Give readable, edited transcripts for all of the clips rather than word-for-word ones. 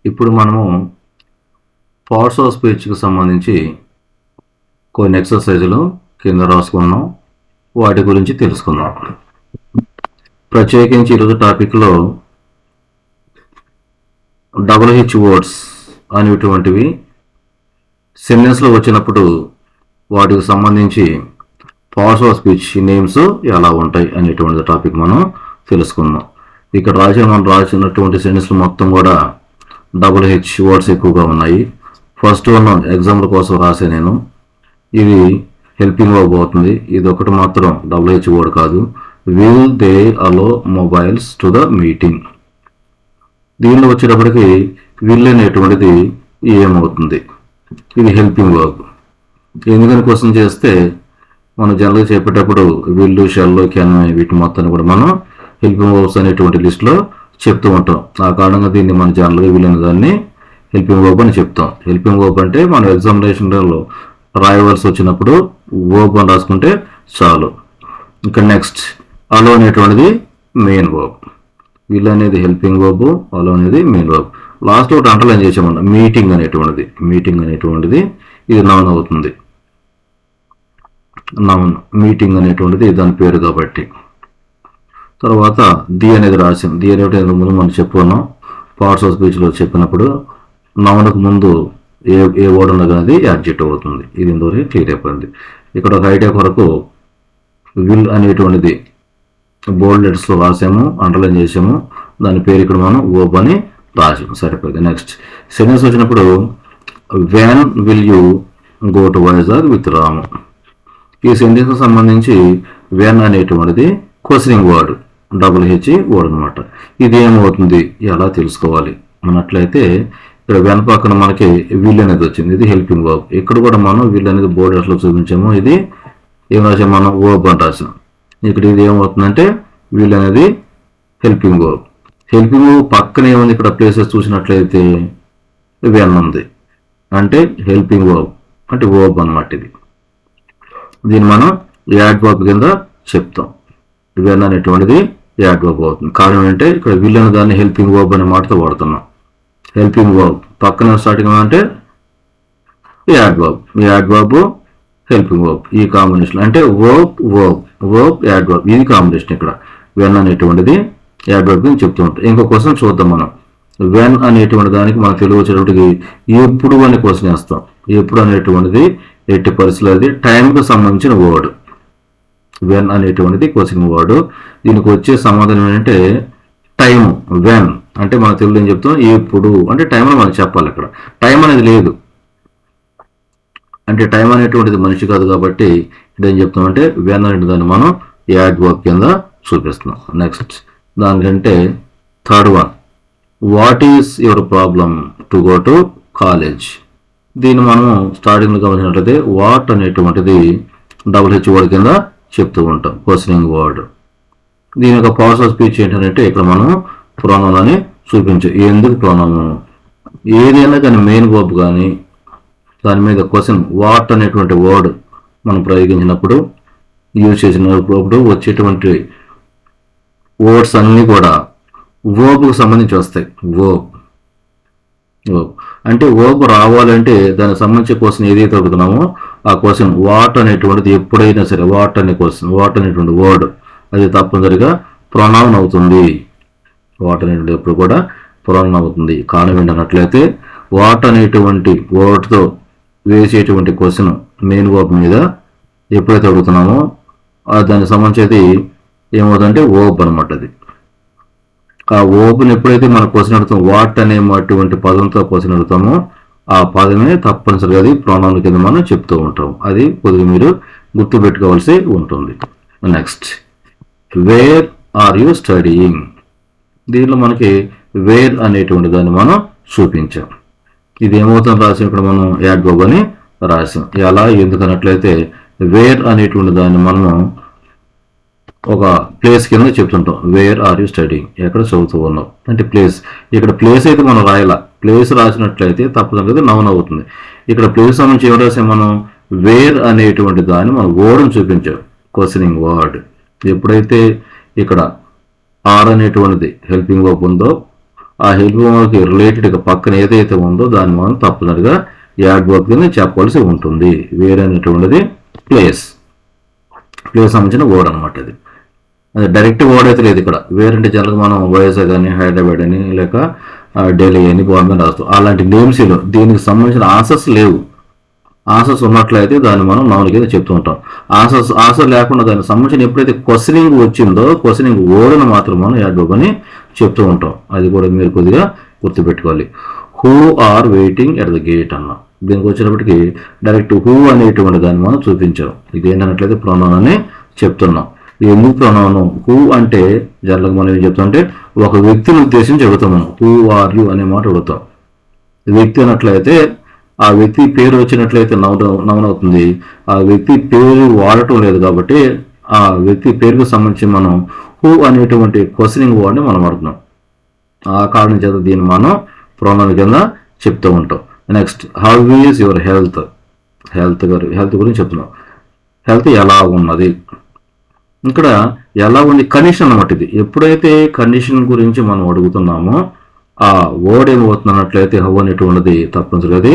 ఇప్పుడు మనము parts of స్పీచ్కి సంబంధించి కొన్ని ఎక్సర్సైజులు కింద రాసుకున్నాం, వాటి గురించి తెలుసుకుందాం. ప్రత్యేకించి ఈరోజు టాపిక్లో WH వర్డ్స్ అనేటువంటివి సెంటెన్స్లో వచ్చినప్పుడు వాటికి సంబంధించి పార్ట్స్ ఆఫ్ స్పీచ్ నేమ్స్ ఎలా ఉంటాయి అనేటువంటి టాపిక్ మనం తెలుసుకుందాం. ఇక్కడ మనం రాసినటువంటి సెంటెన్స్ మొత్తం కూడా WH వర్డ్స్ ఎక్కువగా ఉన్నాయి. ఫస్ట్ వన్ ఎగ్జాంపుల్ కోసం రాసే నేను, ఇది హెల్పింగ్ వర్బ్ అవుతుంది. ఇది ఒకటి మాత్రం WH వర్డ్ కాదు. Will they allow mobiles to the meeting. దీనిలో వచ్చేటప్పటికి విల్ అనేటువంటిది ఏమవుతుంది, ఇది హెల్పింగ్ వర్బ్. ఎందుకని క్వశ్చన్ చేస్తే మనం జనరల్గా చెప్పేటప్పుడు విల్లు, షెల్, కెన్ వీటి మొత్తాన్ని కూడా మనం హెల్పింగ్ వర్బ్స్ అనేటువంటి లిస్ట్లో చెప్తూ ఉంటాం. ఆ కారణంగా దీన్ని మనం జనరల్గా విల్ అనే దాన్ని హెల్పింగ్ వర్బ్ అని చెప్తాం. హెల్పింగ్ వర్బ్ అంటే మనం ఎగ్జామినేషన్లో రాయవలసి వచ్చినప్పుడు వర్బ్ అని రాసుకుంటే చాలు. ఇంకా నెక్స్ట్ అలో అనేటువంటిది మెయిన్ వర్బ్. విల్ అనేది హెల్పింగ్ వర్బ్, అలో అనేది మెయిన్ వర్బ్. లాస్ట్ ఒకటి అండర్లైన్ చేసామన్న మీటింగ్ అనేటువంటిది ఇది నౌన్ అవుతుంది. నౌన్ మీటింగ్ అనేటువంటిది దాని పేరు కాబట్టి. తర్వాత ది అనేది రాసాం. ది అనేటువంటి ముందు మనం చెప్పుకున్నాం, పార్ట్స్ ఆఫ్ స్పీచ్లో చెప్పినప్పుడు నౌన్కు ముందు ఏ వర్డ్ ఉన్నా కానీ యాడ్జెక్టివ్ అవుతుంది. ఇది ఇంతవరకు క్లియర్ అయిపోయింది. ఇక్కడ ఒక ఐడియా కొరకు విల్ అనేటువంటిది బోల్డ్ లెటర్స్లో రాసాము, అండర్లైన్ చేసాము. దాని పేరు ఇక్కడ మనం వర్బ్ అని రాసాము, సరిపోయింది. నెక్స్ట్ సెంటెన్స్ వచ్చినప్పుడు when will you go to Vizag with Ramu. ఈ సెంటెన్స్ సంబంధించి వెన్ అనేటువంటిది క్వశ్చనింగ్ వర్డ్, WH వర్డ్ అనమాట. ఇది ఏమవుతుంది ఎలా తెలుసుకోవాలి అన్నట్లయితే ఇక్కడ వెన్ పక్కన మనకి విల్ అనేది వచ్చింది, ఇది హెల్పింగ్ వర్బ్. ఇక్కడ కూడా మనం విల్ అనేది బోర్డ్ లో చూపించాము, ఇది ఏం రాసాం మనం వర్బ్ అని రాసాం. ఇక్కడ ఇది ఏమవుతుందంటే విల్ అనేది హెల్పింగ్ వర్బ్. హెల్పింగ్ వర్బ్ పక్కన ఏముంది, ఇక్కడ ప్లేసెస్ చూసినట్లయితే వెన్ ఉంది, అంటే హెల్పింగ్ వర్బ్ అంటే వర్బ్ అనమాట. ఇది దీన్ని మనం యాడ్ వర్బ్ కింద చెప్తాం. వెన్ అనేటువంటిది యాడ్ వర్బ్ అవుతుంది. కారణం ఏంటంటే ఇక్కడ విల్ అనే దాన్ని హెల్పింగ్ వర్బ్ అనే మాటతో వాడుతున్నాం. హెల్పింగ్ వర్బ్ పక్కన స్టార్టింగ్ అంటే యాడ్ వర్బ్ హెల్పింగ్ వర్బ్, ఈ కాంబినేషన్ అంటే వర్బ్ యాడ్ వర్బ్, ఇది కాంబినేషన్. ఇక్కడ వెన్ అనేటువంటిది యాడ్ వర్బ్ అని చెప్తూ ఉంటాం. ఇంకో క్వశ్చన్ చూద్దాం మనం. వెన్ అనేటువంటి దానికి మనం తెలుగు వచ్చేటప్పటికి ఎప్పుడు అని క్వశ్చన్ వేస్తాం. ఎప్పుడు అనేటువంటిది ఎట్టి పరిస్థితులు అది టైంకి సంబంధించిన వర్డ్. వెన్ అనేటువంటిది క్వశ్చన్ వర్డ్. దీనికి వచ్చే సమాధానం ఏంటంటే టైం. వెన్ అంటే మన తెలుగులో ఏం చెప్తాం, ఎప్పుడు అంటే టైం అని మనం చెప్పాలి. ఇక్కడ టైం అనేది లేదు, అంటే టైం అనేటువంటిది మనిషి కాదు కాబట్టి ఇక్కడ ఏం చెప్తామంటే వెన్ అనే దాన్ని మనం యాడ్ వర్బ్ కింద చూపిస్తున్నాం. నెక్స్ట్ దానికంటే third one, what is your problem to go to college. దీన్ని మనము స్టార్టింగ్లో గమనించినట్లయితే వాట్ అనేటువంటిది WH వర్డ్ కింద చెప్తూ ఉంటాం, క్వశ్చనింగ్ వర్డ్. దీని యొక్క పార్ట్స్ ఆఫ్ స్పీచ్ ఏంటంటే ఇక్కడ మనం ప్రొనౌన్ అని చూపించు. ఎందుకు ప్రొనౌన్, ఏదైనా కానీ మెయిన్ వర్బ్ కానీ దాని మీద క్వశ్చన్ వాట్ అనేటువంటి వర్డ్ మనం ప్రయోగించినప్పుడు, యూజ్ చేసినప్పుడు వచ్చేటువంటి వర్డ్స్ అన్నీ కూడా వర్బ్కు సంబంధించి వస్తాయి. వర్బ్ అంటే వర్బ్ రావాలంటే దానికి సంబంధించిన క్వశ్చన్ ఏదైతే అడుగుతున్నామో ఆ క్వశ్చన్ వాట్ అనేటువంటిది ఎప్పుడైనా సరే వాట్ అనేటువంటి వర్డ్ అది తప్పనిసరిగా ప్రొనౌన్ అవుతుంది. వాట్ అనేటువంటి ఎప్పుడు కూడా ప్రొనౌన్ అవుతుంది. కారణం ఏంటన్నట్లయితే వాట్ అనేటువంటి వర్డ్తో వేసేటువంటి క్వశ్చన్ మెయిన్ వర్బ్ మీద ఎప్పుడైతే అడుగుతున్నామో దానికి సంబంధించి ఏమవుతుందంటే వర్బ్ అనమాట. అది ఆ వర్బ్ని ఎప్పుడైతే మనం క్వశ్చన్ అడుగుతాం, వాట్ అనేటువంటి పదంతో క్వశ్చన్ అడుగుతామో ఆ పదమే తప్పనిసరిగా అది ప్రొనౌన్ కింద మనం చెప్తూ ఉంటాం. అది కొద్దిగా మీరు గుర్తు పెట్టుకోవాల్సి ఉంటుంది. Next, where are you studying. దీనిలో మనకి వేర్ అనేటువంటి దాన్ని మనం చూపించాం. ఇది ఏమవుతుంది రాసాం, ఇక్కడ మనం యాడ్ వర్బ్ అని రాసాం. ఎలా ఎందుకన్నట్లయితే వేర్ అనేటువంటి దాన్ని మనము ఒక ప్లేస్ కింద చెప్తుంటాం. వేర్ ఆర్ యూ స్టడీయింగ్, ఎక్కడ చదువుతూ ఉన్నాం అంటే ప్లేస్. ఇక్కడ ప్లేస్ అయితే మనం రాయాల, ప్లేస్ రాసినట్లయితే తప్పనిసరిగా నౌన్ అవుతుంది. ఇక్కడ ప్లేస్ సంబంధించి ఏం రాసాం మనం, వేర్ అనేటువంటి దాన్ని మనం వర్డ్ని చూపించాం, క్వశ్చనింగ్ వర్డ్. ఎప్పుడైతే ఇక్కడ ఆర్ అనేటువంటిది హెల్పింగ్ వర్బ్ ఉందో ఆ హెల్పింగ్ వర్బ్కి రిలేటెడ్గా పక్కన ఏదైతే ఉందో దాన్ని మనం తప్పనిసరిగా యాడ్ వర్బ్ కింద చెప్పవలసి ఉంటుంది. వేర్ అనేటువంటిది ప్లేస్ సంబంధించిన వర్డ్ అనమాట. అది డైరెక్ట్ వర్డ్ అయితే లేదు ఇక్కడ. వేరంటే జనరల్గా మనం వైజాగ్ అని, హైదరాబాద్ అని, లేక ఢిల్లీ అని, బాంబే అని రాస్తాం. అలాంటి నేమ్స్ దీనికి సంబంధించిన ఆన్సర్స్ లేవు. ఆన్సర్స్ ఉన్నట్లయితే దాన్ని మనం నౌన్ కింద చెప్తూ ఉంటాం. ఆన్సర్ లేకుండా దానికి సంబంధించిన ఎప్పుడైతే క్వశ్చనింగ్ వచ్చిందో క్వశ్చనింగ్ వర్డ్ని మాత్రం మనం యాడ్ వర్బ్ అని చెప్తూ ఉంటాం. అది కూడా మీరు కొద్దిగా గుర్తుపెట్టుకోవాలి. Who are waiting at the gate అన్నాం. దీనికి వచ్చినప్పటికీ డైరెక్ట్ హూ అనేటువంటి దాన్ని మనం చూపించాం. ఇది ఏంటన్నట్లయితే ప్రొనౌన్ అని చెప్తున్నాం. ఎందుకు ప్రొనౌన్? హూ అంటే జనరల్గా మనం ఏం చెప్తామంటే ఒక వ్యక్తిని ఉద్దేశించి చెబుతాం. మనం హూ ఆర్ యు అనే మాట అడుగుతాం. వ్యక్తి అన్నట్లయితే ఆ వ్యక్తి పేరు వచ్చినట్లయితే నౌన్ అవుతుంది. ఆ వ్యక్తి పేరు వాడటం లేదు కాబట్టి ఆ వ్యక్తి పేరుకు సంబంధించి మనం హూ అనేటువంటి క్వశ్చనింగ్ వర్డ్ని మనం వాడుతున్నాం. ఆ కారణం చేత దీన్ని మనం ప్రొనౌన్ కింద చెప్తూ ఉంటాం. Next, how is your health? Health గురించి చెప్తున్నాం. హెల్త్ ఎలా ఉన్నది? ఇక్కడ ఎలా ఉంది కండిషన్ అన్నమాట. ఇది ఎప్పుడైతే కండిషన్ గురించి మనం అడుగుతున్నామో ఆ వర్డ్ ఏమవుతున్నట్లయితే హౌ అనేటువంటిది తప్పనిసరిగా అది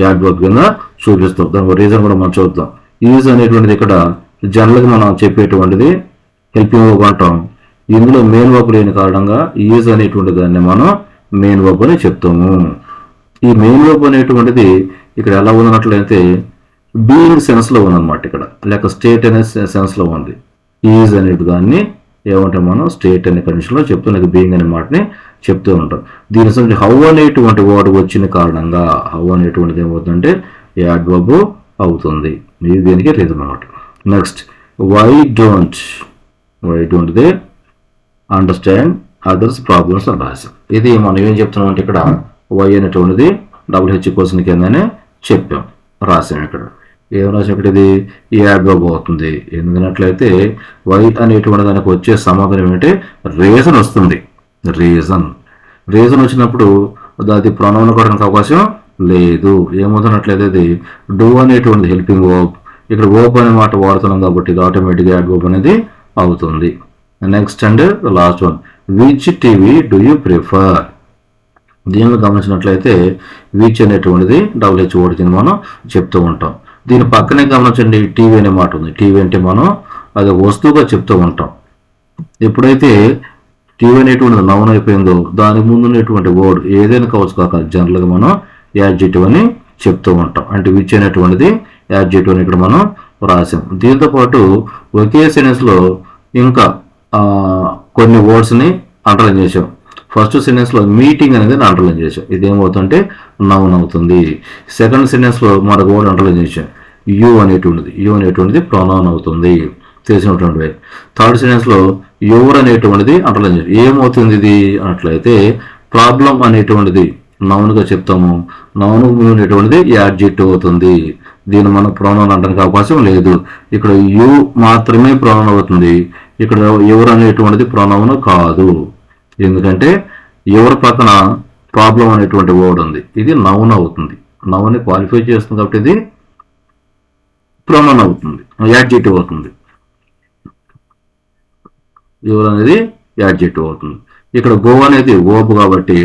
యాడ్ వర్బ్ కింద చూపిస్తాం. దానికి రీజన్ కూడా మనం చూద్దాం. ఈజ్ అనేటువంటిది ఇక్కడ జనరల్గా మనం చెప్పేటువంటిది హెల్పింగ్ వర్బ్ అంటాం. ఇందులో మెయిన్ వర్బ్ లేని కారణంగా ఈజ్ అనేటువంటి దాన్ని మనం మెయిన్ వర్బ్ అని చెప్తాము. ఈ మెయిన్ వర్బ్ అనేటువంటిది ఇక్కడ ఎలా ఉన్నట్లయితే బీయింగ్ సెన్స్లో ఉందన్నమాట. ఇక్కడ లేక స్టేట్ అనే సెన్స్లో ఉంది. ఈజ్ అనే దాన్ని ఏమంటే మనం స్టేట్ అనే కండిషన్లో చెప్తున్నది బీయింగ్ అనే మాటని చెప్తూ ఉంటాం. దీని సంబంధించి హౌ అనేటువంటి వర్డ్ వచ్చిన కారణంగా హౌ అనేటువంటిది ఏమవుతుందంటే యాడ్ వర్బ్ అవుతుంది. ఇది దీనికి రీజన్ అన్నమాట. Next, why don't they understand others problems అని రాశాం. ఇది మనం ఏం చెప్తున్నాం అంటే ఇక్కడ వై అనేటువంటిది WH క్వశ్చన్ కిందనే చెప్పాం, రాసాం. ఇక్కడ ఏం రాసాం? ఇక్కడ ఇది యాడ్ వర్బ్ అవుతుంది. ఎందుకన్నట్లయితే వై అనేటువంటి దానికి వచ్చే సమాధానం ఏంటంటే రీజన్ వస్తుంది. రీజన్ వచ్చినప్పుడు అది ప్రొనౌన్ కొట్టడానికి అవకాశం లేదు. ఏమవుతున్నట్లయితే అది డూ అనేటువంటి హెల్పింగ్ వర్బ్. ఇక్కడ వర్బ్ అనే మాట వాడుతున్నాం కాబట్టి ఇది ఆటోమేటిక్గా యాడ్ వర్బ్ అనేది అవుతుంది. Next and last one, which TV do you prefer? దీనిలో గమనించినట్లయితే విచ్ అనేటువంటిది WH వర్డ్ కింద మనం చెప్తూ ఉంటాం. దీని పక్కనే గమనించండి టీవీ అనే మాట ఉంది. టీవీ అంటే మనం అది వస్తువుగా చెప్తూ ఉంటాం. ఎప్పుడైతే టీవీ అనేటువంటిది నౌన్ అయిపోయిందో దానికి ముందు ఉన్నటువంటి వర్డ్ ఏదైనా కావచ్చు కాక జనరల్గా మనం యాడ్జెక్టివ్ అని చెప్తూ ఉంటాం. అంటే విచ్ అనేటువంటిది యాడ్జెక్టివ్ అని ఇక్కడ మనం రాసాం. దీంతో పాటు ఒకే సెంటెన్స్లో ఇంకా కొన్ని వర్డ్స్ని అండర్లైన్ చేసాం. ఫస్ట్ సెంటెన్స్లో మీటింగ్ అనేది అండర్లైన్ చేసాం. ఇది ఏమవుతుందంటే నౌన్ అవుతుంది. సెకండ్ సెంటెన్స్లో మరొక వర్డ్ అండర్లైన్ చేసాం, యూ అనేటువంటిది ప్రొనౌన్ అవుతుంది, తెలిసినటువంటి వే. థర్డ్ సెంటెన్స్లో యువర్ అనేటువంటిది అండర్లైన్ చేసాం. ఏమవుతుంది ఇది అన్నట్లయితే ప్రాబ్లం అనేటువంటిది నౌన్గా చెప్తాము. నౌన్ అనేటువంటిది యాడ్జెక్టివ్ అవుతుంది. దీన్ని మనం ప్రొనౌన్ అనడానికి అవకాశం లేదు. ఇక్కడ యూ మాత్రమే ప్రొనౌన్ అవుతుంది. ఇక్కడ ఎవరు అనేటువంటిది ప్రొనౌన్ కాదు. ఎందుకంటే ఎవరి పక్కన ప్రాబ్లం అనేటువంటి వర్డ్ ఉంది. ఇది నౌన్ అవుతుంది. నౌన్ క్వాలిఫై చేస్తుంది కాబట్టి ఇది ప్రొనౌన్ అవుతుంది, యాడ్జెక్టివ్ అవుతుంది. ఎవరు అనేది యాడ్జెక్టివ్ అవుతుంది. ఇక్కడ గో అనేది వర్బ్ కాబట్టి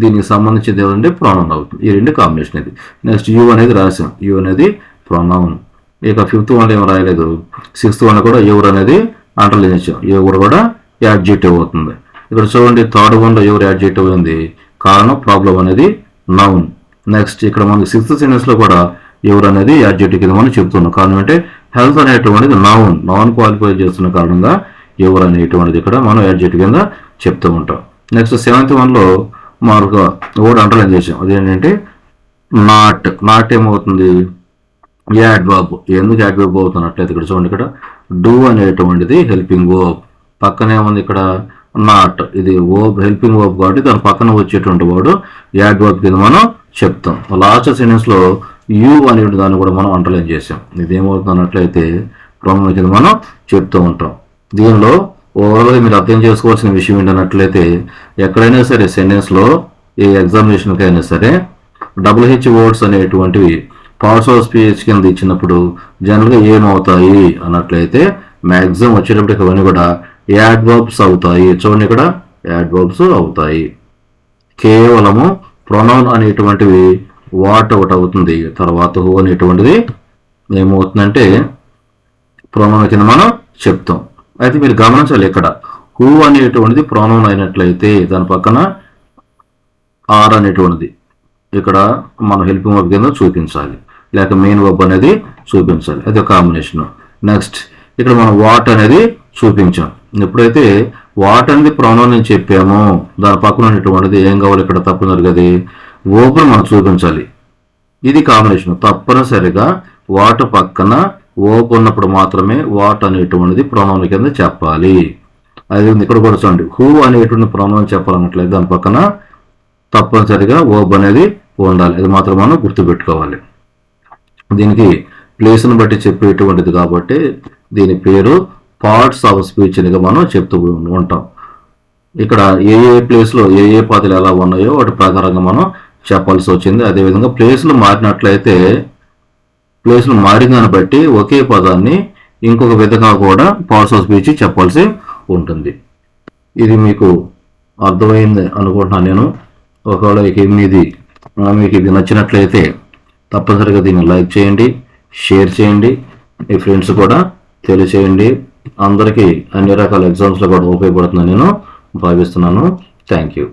దీనికి సంబంధించింది ఏమంటే ప్రొనౌన్ అవుతుంది. ఈ రెండు కాంబినేషన్ ఇది. నెక్స్ట్ యూ అనేది రాసాం. యూ అనేది ప్రొనౌన్. ఇక ఫిఫ్త్ వన్ ఏం రాయలేదు. సిక్స్త్ వన్ కూడా ఎవరు అనేది అండర్లైన్ చేసాం. ఎవరు కూడా యాడ్జెక్టివ్ అవుతుంది. ఇక్కడ చూడండి థర్డ్ వన్లో ఎవరు యాడ్జెక్టివ్ అయింది, కారణం ప్రాబ్లం అనేది నౌన్. నెక్స్ట్ ఇక్కడ మనకి సిక్స్త్ సెంటెన్స్లో కూడా ఎవరు అనేది యాడ్జెక్టివ్ కింద మనం చెప్తున్నాం. కారణం అంటే హెల్త్ అనేటువంటిది నౌన్ క్వాలిఫై చేస్తున్న కారణంగా ఎవరు అనేటువంటిది ఇక్కడ మనం యాడ్జెక్టివ్ కింద చెప్తూ ఉంటాం. నెక్స్ట్ సెవెంత్ వన్లో మరొక వర్డ్ అండర్లైన్ చేసాం. అదేంటంటే నాట్ ఏమవుతుంది యాడ్ వర్బ్. ఎందుకు యాడ్ వర్బ్ అవుతున్నట్లయితే ఇక్కడ చూడండి, ఇక్కడ డూ అనేటువంటిది హెల్పింగ్ వర్బ్. పక్కనే ఉంది ఇక్కడ నాట్, ఇది వర్బ్ హెల్పింగ్ వర్బ్ కాబట్టి దాని పక్కన వచ్చేటువంటి వర్డ్ యాడ్ వర్బ్ కింద మనం చెప్తాం. లాస్ట్ సెంటెన్స్లో యూ అనే దాన్ని కూడా మనం అండర్లైన్ చేసాం. ఇది ఏమవుతున్నట్లయితే ప్రొనౌన్ కింద మనం చెప్తూ ఉంటాం. దీనిలో ఓవరాల్గా మీరు అర్థం చేసుకోవాల్సిన విషయం ఏంటన్నట్లయితే ఎక్కడైనా సరే సెంటెన్స్లో ఏ ఎగ్జామినేషన్కి అయినా సరే WH వర్డ్స్ అనేటువంటివి పార్ట్స్ ఆఫ్ స్పీచ్ కింద ఇచ్చినప్పుడు జనరల్గా ఏమవుతాయి అన్నట్లయితే మ్యాక్సిమం వచ్చేటప్పటికి అవన్నీ కూడా యాడ్ వర్బ్స్ అవుతాయి. చూడండి ఇక్కడ యాడ్ వర్బ్స్ అవుతాయి. కేవలము ప్రొనౌన్ అనేటువంటివి వాట్ ఒకటి అవుతుంది, తర్వాత హూ అనేటువంటిది ఏమవుతుందంటే ప్రొనౌన్ కింద మనం చెప్తాం. అయితే మీరు గమనించాలి, ఇక్కడ హూ అనేటువంటిది ప్రొనౌన్ అయినట్లయితే దాని పక్కన ఆర్ అనేటువంటిది ఇక్కడ మనం హెల్పింగ్ వర్బ్ కింద చూపించాలి, లేక మెయిన్ వర్బ్ అనేది చూపించాలి. అది ఒక కాంబినేషన్. నెక్స్ట్ ఇక్కడ మనం వాట్ అనేది చూపించాం. ఎప్పుడైతే వాట్ అనేది ప్రొనౌన్ అని చెప్పామో దాని పక్కన ఉన్నటువంటిది ఏం కావాలి, ఇక్కడ తప్పనిసరిగా వర్బ్ను మనం చూపించాలి. ఇది కాంబినేషన్. తప్పనిసరిగా వాట్ పక్కన వర్బ్ ఉన్నప్పుడు మాత్రమే వాట్ అనేటువంటిది ప్రొనౌన్ కింద చెప్పాలి. అదే ఇక్కడ కూడా చూడండి, హూ అనేటువంటి ప్రొనౌన్ చెప్పాలన్నట్లయితే దాని పక్కన తప్పనిసరిగా వర్బ్ అనేది ఉండాలి. అది మాత్రం మనం గుర్తుపెట్టుకోవాలి. దీనికి ప్లేస్ని బట్టి చెప్పేటువంటిది కాబట్టి దీని పేరు పార్ట్స్ ఆఫ్ స్పీచ్ అనిగా మనం చెప్తూ ఉంటాం. ఇక్కడ ఏ ఏ ప్లేస్లో ఏ ఏ పదాలు ఎలా ఉన్నాయో వాటి ప్రకారంగా మనం చెప్పాల్సి వచ్చింది. అదేవిధంగా ప్లేస్లు మారినట్లయితే ప్లేస్లు మారిన దాన్ని బట్టి ఒకే పదాన్ని ఇంకొక విధంగా కూడా పార్ట్స్ ఆఫ్ స్పీచ్ చెప్పాల్సి ఉంటుంది. ఇది మీకు అర్థమైంది అనుకుంటున్నాను నేను. ఒకవేళ మీకు ఇది నచ్చినట్లయితే తప్పనిసరిగా దీన్ని లైక్ చేయండి, షేర్ చేయండి, మీ ఫ్రెండ్స్ కూడా తెలియచేయండి. అందరికీ అన్ని రకాల ఎగ్జామ్స్లో కూడా ఉపయోగపడుతుందని నేను భావిస్తున్నాను. Thank you.